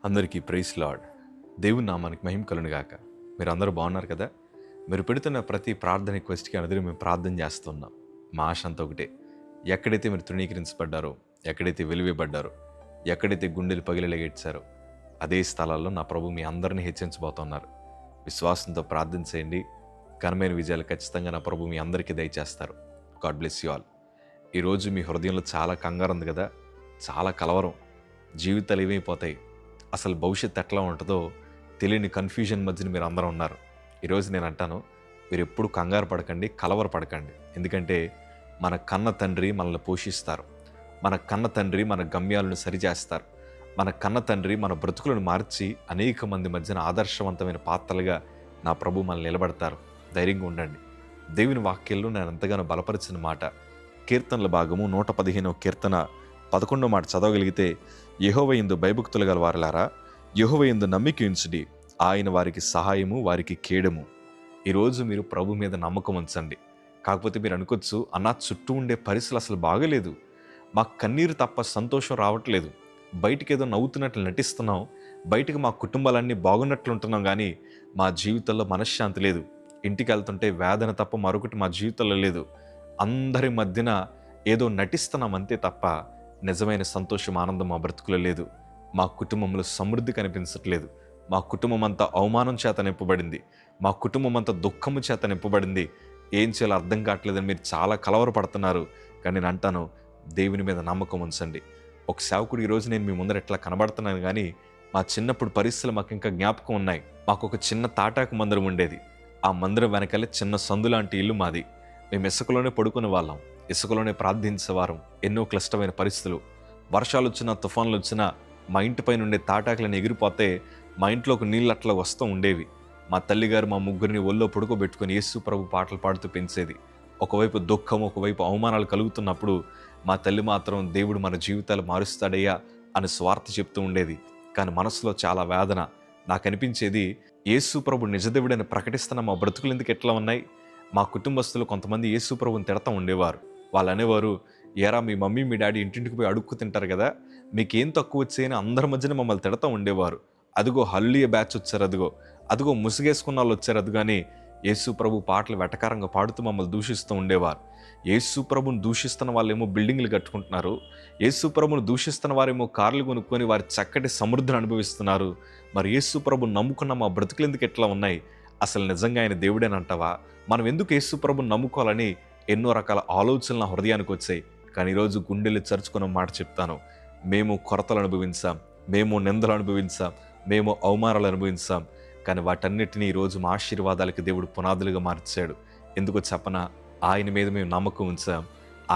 అందరికీ praise lord. దేవుని నామానికి మహిమ కలుగునుగాక. మీరు అందరూ బాగున్నారు కదా? మీరు పెడుతున్న ప్రతి ప్రార్థన రిక్వెస్ట్కి అనుదిన మేము ప్రార్థన చేస్తున్నాం. మా ఆశ అంతా ఒకటే, ఎక్కడైతే మీరు తృణీకరించబడ్డారో, ఎక్కడైతే వెలివేయబడ్డారో, ఎక్కడైతే గుండెలు పగిలెగేడ్చారో అదే స్థలాల్లో నా ప్రభు మీ అందరినీ హెచ్చించబోతున్నారు. విశ్వాసంతో ప్రార్థన చేయండి. ఘనమైన విజయాలు ఖచ్చితంగా నా ప్రభు మీ అందరికీ దయచేస్తారు. God bless you all. ఈరోజు మీ హృదయంలో చాలా కంగారు ఉంది కదా, చాలా కలవరం, జీవితాలు ఏమైపోతాయి, అసలు భవిష్యత్తు ఎట్లా ఉంటుందో తెలియని కన్ఫ్యూజన్ మధ్యన మీరు అందరూ ఉన్నారు. ఈరోజు నేను అంటాను, మీరు ఎప్పుడు కంగారు పడకండి, కలవర పడకండి. ఎందుకంటే మన కన్న తండ్రి మనల్ని పోషిస్తారు. మన కన్న తండ్రి మన గమ్యాలను సరిచేస్తారు. మన కన్న తండ్రి మన బ్రతుకులను మార్చి అనేక మంది మధ్యన ఆదర్శవంతమైన పాత్రలుగా నా ప్రభు మనల్ని నిలబడతారు. ధైర్యంగా ఉండండి. దేవుని వాక్యంలో నేను ఎంతగానో బలపరిచిన మాట, కీర్తనల భాగము 115వ కీర్తన 11వ మాట చదవగలిగితే, యెహోవా యందు భయభక్తులు గల వారలారా, యెహోవా యందు నమ్మిక ఉంచుడి, ఆయన వారికి సహాయము, వారికి కేడము. ఈరోజు మీరు ప్రభు మీద నమ్మకం ఉంచండి. కాకపోతే మీరు అనుకోవచ్చు, అన్న చుట్టూ ఉండే పరిస్థితులు అసలు బాగలేదు, మాకు కన్నీరు తప్ప సంతోషం రావట్లేదు, బయటికి ఏదో నవ్వుతున్నట్లు నటిస్తున్నాం, బయటకు మా కుటుంబాలన్నీ బాగున్నట్లు ఉంటున్నాం, కానీ మా జీవితంలో మనశ్శాంతి లేదు, ఇంటికి వెళ్తుంటే వేదన తప్ప మరొకటి మా జీవితంలో లేదు, అందరి మధ్యన ఏదో నటిస్తున్నాం అంతే తప్ప నిజమైన సంతోషం, ఆనందం మా బ్రతుకులో లేదు, మా కుటుంబంలో సమృద్ధి కనిపించట్లేదు, మా కుటుంబం అంతా అవమానం చేత నింపబడింది, మా కుటుంబం అంతా దుఃఖము చేత నింపబడింది, ఏం చేయాలో అర్థం కావట్లేదని మీరు చాలా కలవరపడుతున్నారు. కానీ నేను అంటాను, దేవుని మీద నమ్మకం ఉంచండి. ఒక సేవకుడు ఈరోజు నేను మీ ముందర ఎట్లా కనబడుతున్నాను, కానీ మా చిన్నప్పుడు పరిస్థితులు మాకు ఇంకా జ్ఞాపకం ఉన్నాయి. మాకు ఒక చిన్న తాటాకు మందిరం ఉండేది. ఆ మందిరం వెనకాలే చిన్న సందు లాంటి ఇల్లు మాది. మేము ఇసుకలోనే పడుకునే వాళ్ళం, ఇసుకలోనే ప్రార్థించేవారం. ఎన్నో క్లిష్టమైన పరిస్థితులు, వర్షాలు వచ్చినా తుఫాన్లు వచ్చినా మా ఇంటిపై నుండే తాటాకులను ఎగిరిపోతే మా ఇంట్లోకి నీళ్ళు అట్లా వస్తూ ఉండేవి. మా తల్లిగారు మా ముగ్గురిని ఒళ్ళో పడుకోబెట్టుకొని యేసు ప్రభు పాటలు పాడుతూ పెంచేది. ఒకవైపు దుఃఖం, ఒకవైపు అవమానాలు కలుగుతున్నప్పుడు మా తల్లి మాత్రం దేవుడు మన జీవితాలు మారుస్తాడయ్యా అని స్వార్థ చెప్తూ ఉండేది. కానీ మనసులో చాలా వేదన. నాకు అనిపించేది, యేసు ప్రభు నిజదేవుడని ప్రకటిస్తున్న మా బ్రతుకులు ఎందుకు ఎట్లా ఉన్నాయి? మా కుటుంబస్తులు కొంతమంది యేసు ప్రభుని తిడతా ఉండేవారు. వాళ్ళు అనేవారు, ఏరా మీ మమ్మీ మీ డాడీ ఇంటింటికి పోయి అడుక్కు తింటారు కదా, మీకేం తక్కువ వచ్చాయని అందరి మధ్యన మమ్మల్ని తిడతా ఉండేవారు. అదిగో హల్లియ బ్యాచ్ వచ్చారు, అదిగో ముసుగేసుకున్న వాళ్ళు వచ్చారు, కానీ యేసు ప్రభు పాటలు వెటకారంగా పాడుతూ మమ్మల్ని దూషిస్తూ ఉండేవారు. యేసు ప్రభుని దూషిస్తున్న వాళ్ళేమో బిల్డింగ్లు కట్టుకుంటున్నారు, యేసు ప్రభుని దూషిస్తున్న వారేమో కార్లు కొనుక్కొని వారి చక్కటి సమృద్ధిని అనుభవిస్తున్నారు. మరి యేసు ప్రభుని నమ్ముకున్న మా బ్రతుకులు ఎందుకు ఎట్లా ఉన్నాయి? అసలు నిజంగా ఆయన దేవుడేనంటావా? మనం ఎందుకు యేసు ప్రభుని నమ్ముకోవాలని ఎన్నో రకాల ఆలోచనలు నా హృదయానికి వచ్చాయి. కానీ ఈరోజు గుండెలు చరుచుకున్న మాట చెప్తాను, మేము కొరతలు అనుభవించాం, మేము నిందలు అనుభవించాం, మేము అవమానాలు అనుభవించాం, కానీ వాటన్నిటినీ ఈరోజు మా ఆశీర్వాదాలకి దేవుడు పునాదులుగా మార్చాడు. ఎందుకో చెప్పనా? ఆయన మీద మేము నమ్మకం ఉంచాం.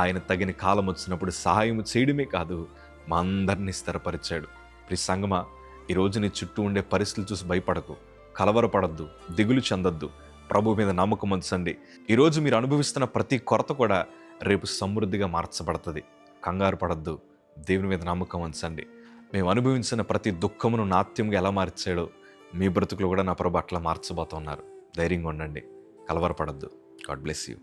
ఆయన తగిన కాలం వచ్చినప్పుడు సహాయం చేయడమే కాదు, మా అందరినీ స్థిరపరిచాడు. ప్రియ సంగమా, ఈరోజు నీ చుట్టూ ఉండే పరిస్థితులు చూసి భయపడకు, కలవరపడద్దు, దిగులు చెందొద్దు, ప్రభు మీద నమ్మకం ఉంచండి. ఈరోజు మీరు అనుభవిస్తున్న ప్రతి కొరత కూడా రేపు సమృద్ధిగా మార్చబడుతుంది. కంగారు పడద్దు, దేవుని మీద నమ్మకం ఉంచండి. మేము అనుభవించిన ప్రతి దుఃఖమును నాట్యంగా ఎలా మార్చాడో మీ బ్రతుకులు కూడా నా ప్రభు అట్లా మార్చబోతున్నారు. ధైర్యంగా ఉండండి, కలవరపడద్దు. God bless you.